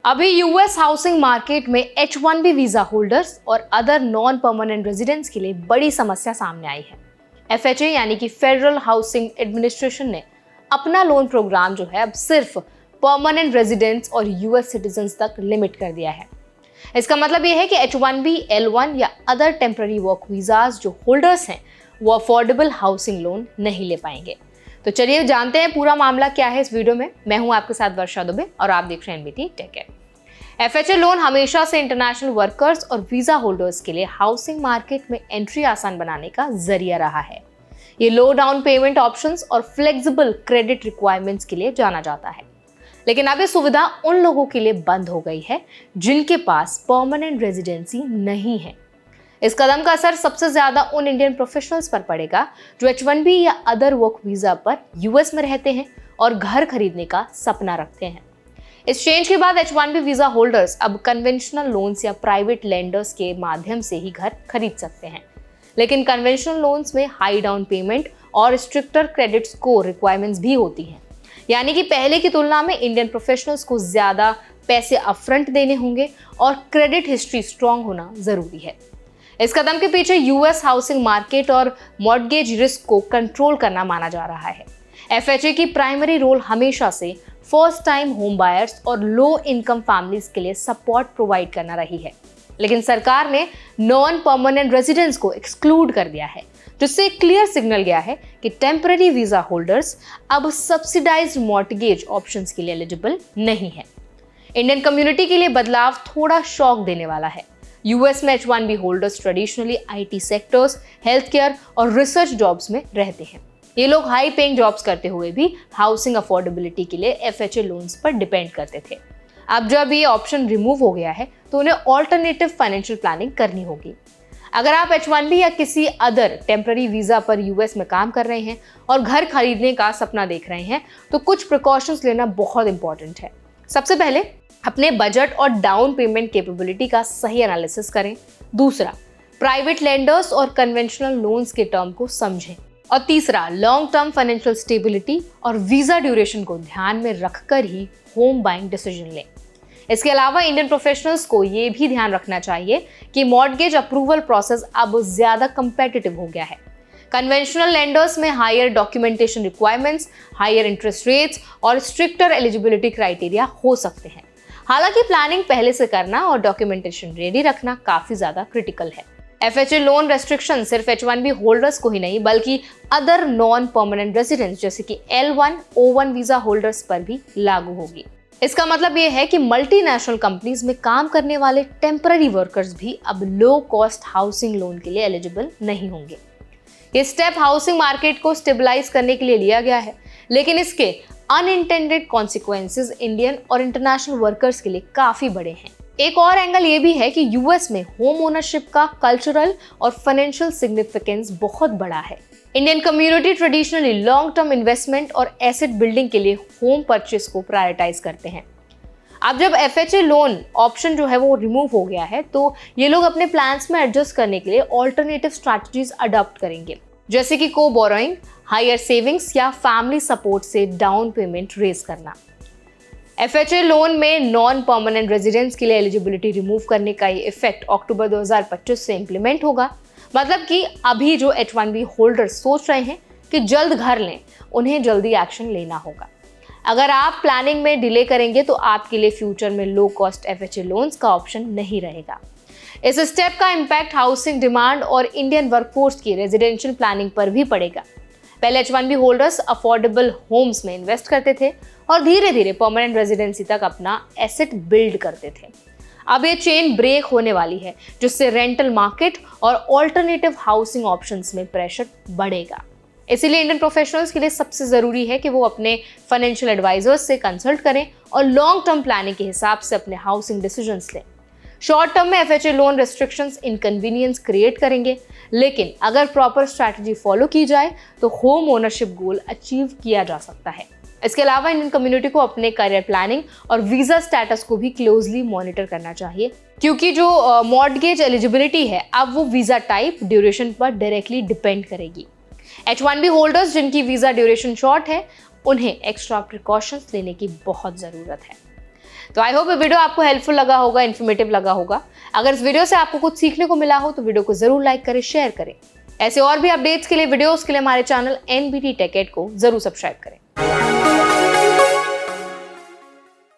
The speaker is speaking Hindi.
अभी यूएस हाउसिंग मार्केट में H1B वीजा होल्डर्स और अदर नॉन परमानेंट रेजिडेंट्स के लिए बड़ी समस्या सामने आई है। FHA यानी कि फेडरल हाउसिंग एडमिनिस्ट्रेशन ने अपना लोन प्रोग्राम जो है अब सिर्फ परमानेंट रेजिडेंट्स और यूएस सिटीजन्स तक लिमिट कर दिया है। इसका मतलब यह है कि H1B, L1 या अदर टेम्पररी वर्क वीजाज जो होल्डर्स हैं वो अफोर्डेबल हाउसिंग लोन नहीं ले पाएंगे। तो चलिए जानते हैं पूरा मामला क्या है इस वीडियो में। मैं हूं आपके साथ वर्षा दुबे और आप देख रहे हैं NBT take care. FHA loan हमेशा से इंटरनेशनल वर्कर्स और वीजा होल्डर्स के लिए हाउसिंग मार्केट में एंट्री आसान बनाने का जरिया रहा है। ये लो डाउन पेमेंट ऑप्शंस और फ्लेक्सिबल क्रेडिट रिक्वायरमेंट्स के लिए जाना जाता है। लेकिन अब ये सुविधा उन लोगों के लिए बंद हो गई है जिनके पास परमानेंट रेजिडेंसी नहीं है। इस कदम का असर सबसे ज्यादा उन इंडियन प्रोफेशनल्स पर पड़ेगा जो H1B या अदर वर्क वीजा पर यूएस में रहते हैं और घर खरीदने का सपना रखते हैं। इस चेंज के बाद H1B वीजा होल्डर्स अब कन्वेंशनल लोन्स या प्राइवेट लेंडर्स के माध्यम से ही घर खरीद सकते हैं। लेकिन कन्वेंशनल लोन्स में हाई डाउन पेमेंट और स्ट्रिक्टर क्रेडिट स्कोर रिक्वायरमेंट्स भी होती हैं। यानी कि पहले की तुलना में इंडियन प्रोफेशनल्स को ज्यादा पैसे अपफ्रंट देने होंगे और क्रेडिट हिस्ट्री स्ट्रांग होना जरूरी है। इस कदम के पीछे यूएस हाउसिंग मार्केट और मॉर्गेज रिस्क को कंट्रोल करना माना जा रहा है। FHA की प्राइमरी रोल हमेशा से फर्स्ट टाइम होम बायर्स और लो इनकम फैमिलीज के लिए सपोर्ट प्रोवाइड करना रही है। लेकिन सरकार ने नॉन परमानेंट रेजिडेंट्स को एक्सक्लूड कर दिया है, जिससे एक क्लियर सिग्नल गया है कि टेम्पररी वीजा होल्डर्स अब सब्सिडाइज्ड मॉर्गेज ऑप्शंस के लिए एलिजिबल नहीं है। इंडियन कम्युनिटी के लिए बदलाव थोड़ा शॉक देने वाला है। यूएस में H1B holders traditionally IT sectors, health care और रिसर्च जॉब्स में रहते हैं। ये लोग हाई पेइंग जॉब्स करते हुए भी हाउसिंग अफोर्डेबिलिटी के लिए FHA लोन्स पर डिपेंड करते थे। अब जब ये ऑप्शन रिमूव हो गया है तो उन्हें ऑल्टरनेटिव फाइनेंशियल प्लानिंग करनी होगी। अगर आप H1B या किसी अदर टेम्पररी वीजा पर यूएस में काम कर रहे हैं और घर खरीदने का सपना देख रहे हैं तो कुछ प्रिकॉशंस लेना बहुत इंपॉर्टेंट है। सबसे पहले अपने बजट और डाउन पेमेंट कैपेबिलिटी का सही एनालिसिस करें। दूसरा, प्राइवेट लेंडर्स और कन्वेंशनल लोन्स के टर्म को समझें। और तीसरा, लॉन्ग टर्म फाइनेंशियल स्टेबिलिटी और वीजा ड्यूरेशन को ध्यान में रखकर ही होम बाइंग डिसीजन लें। इसके अलावा इंडियन प्रोफेशनल्स को ये भी ध्यान रखना चाहिए कि मॉर्गेज अप्रूवल प्रोसेस अब ज्यादा कंपेटिटिव हो गया है। कन्वेंशनल लेंडर्स में higher documentation requirements, higher interest rates और स्ट्रिक्टर एलिजिबिलिटी क्राइटेरिया हो सकते हैं। हालांकि प्लानिंग पहले से करना और डॉक्यूमेंटेशन रेडी रखना काफी ज्यादा क्रिटिकल है। FHA लोन रेस्ट्रिक्शन सिर्फ H1B होल्डर्स को ही नहीं बल्कि अदर नॉन परमानेंट रेजिडेंट्स जैसे कि L1, O1 वीजा होल्डर्स पर भी लागू होगी। इसका मतलब ये है कि मल्टीनेशनल कंपनीज में काम करने वाले टेम्पररी वर्कर्स भी अब लो कॉस्ट हाउसिंग लोन के लिए एलिजिबल नहीं होंगे। ये स्टेप हाउसिंग मार्केट को स्टेबलाइज करने के लिए लिया गया है, लेकिन इसके अनइंटेंडेड कॉन्सिक्वेंसेस इंडियन और इंटरनेशनल वर्कर्स के लिए काफी बड़े हैं। एक और एंगल ये भी है कि यूएस में होम ओनरशिप का कल्चरल और फाइनेंशियल सिग्निफिकेंस बहुत बड़ा है। Indian community traditionally long term investment और एसेट बिल्डिंग के लिए होम परचेस को प्रायोरिटाइज करते हैं। अब जब FHA लोन ऑप्शन जो है वो रिमूव हो गया है तो ये लोग अपने प्लान्स में एडजस्ट करने के लिए ऑल्टरनेटिव स्ट्रैटेजीज अडॉप्ट करेंगे, जैसे कि को बोरोइंग, हायर सेविंग्स या फैमिली सपोर्ट से डाउन पेमेंट रेज करना। FHA लोन में नॉन परमानेंट रेजिडेंट्स के लिए एलिजिबिलिटी रिमूव करने का ये इफेक्ट अक्टूबर 2025 से इंप्लीमेंट होगा। मतलब कि अभी जो H1B होल्डर्स सोच रहे हैं कि जल्द घर लें, उन्हें जल्दी एक्शन लेना होगा। अगर आप प्लानिंग में डिले करेंगे तो आपके लिए फ्यूचर में लो कॉस्ट FHA लोन्स का ऑप्शन नहीं रहेगा। इस स्टेप का इम्पैक्ट हाउसिंग डिमांड और इंडियन वर्कफोर्स की रेजिडेंशियल प्लानिंग पर भी पड़ेगा। पहले H1B होल्डर्स अफोर्डेबल होम्स में इन्वेस्ट करते थे और धीरे धीरे परमानेंट रेजिडेंसी तक अपना एसेट बिल्ड करते थे। अब ये चेन ब्रेक होने वाली है, जिससे रेंटल मार्केट और ऑल्टरनेटिव हाउसिंग ऑप्शंस में प्रेशर बढ़ेगा। इसीलिए इंडियन प्रोफेशनल्स के लिए सबसे जरूरी है कि वो अपने फाइनेंशियल एडवाइजर्स से कंसल्ट करें और लॉन्ग टर्म प्लानिंग के हिसाब से अपने हाउसिंग डिसीजंस लें। शॉर्ट टर्म में FHA loan restrictions inconvenience create करेंगे, लेकिन अगर प्रॉपर स्ट्रैटेजी फॉलो की जाए तो होम ओनरशिप गोल अचीव किया जा सकता है। इसके अलावा इंडियन कम्युनिटी को अपने करियर प्लानिंग और वीजा स्टेटस को भी क्लोजली मॉनिटर करना चाहिए, क्योंकि जो मॉर्गेज एलिजिबिलिटी है अब वो वीजा टाइप, ड्यूरेशन पर डायरेक्टली डिपेंड करेगी। H1B होल्डर्स जिनकी वीजा ड्यूरेशन शॉर्ट है, उन्हें एक्स्ट्रा प्रिकॉशंस लेने की बहुत जरूरत है। तो आई होप ये वीडियो आपको हेल्पफुल लगा होगा, इन्फॉर्मेटिव लगा होगा। अगर इस वीडियो से आपको कुछ सीखने को मिला हो तो वीडियो को जरूर लाइक करें, शेयर करें। ऐसे और भी अपडेट्स के लिए, वीडियोस के लिए हमारे चैनल NBT Tech Ed को जरूर सब्सक्राइब करें।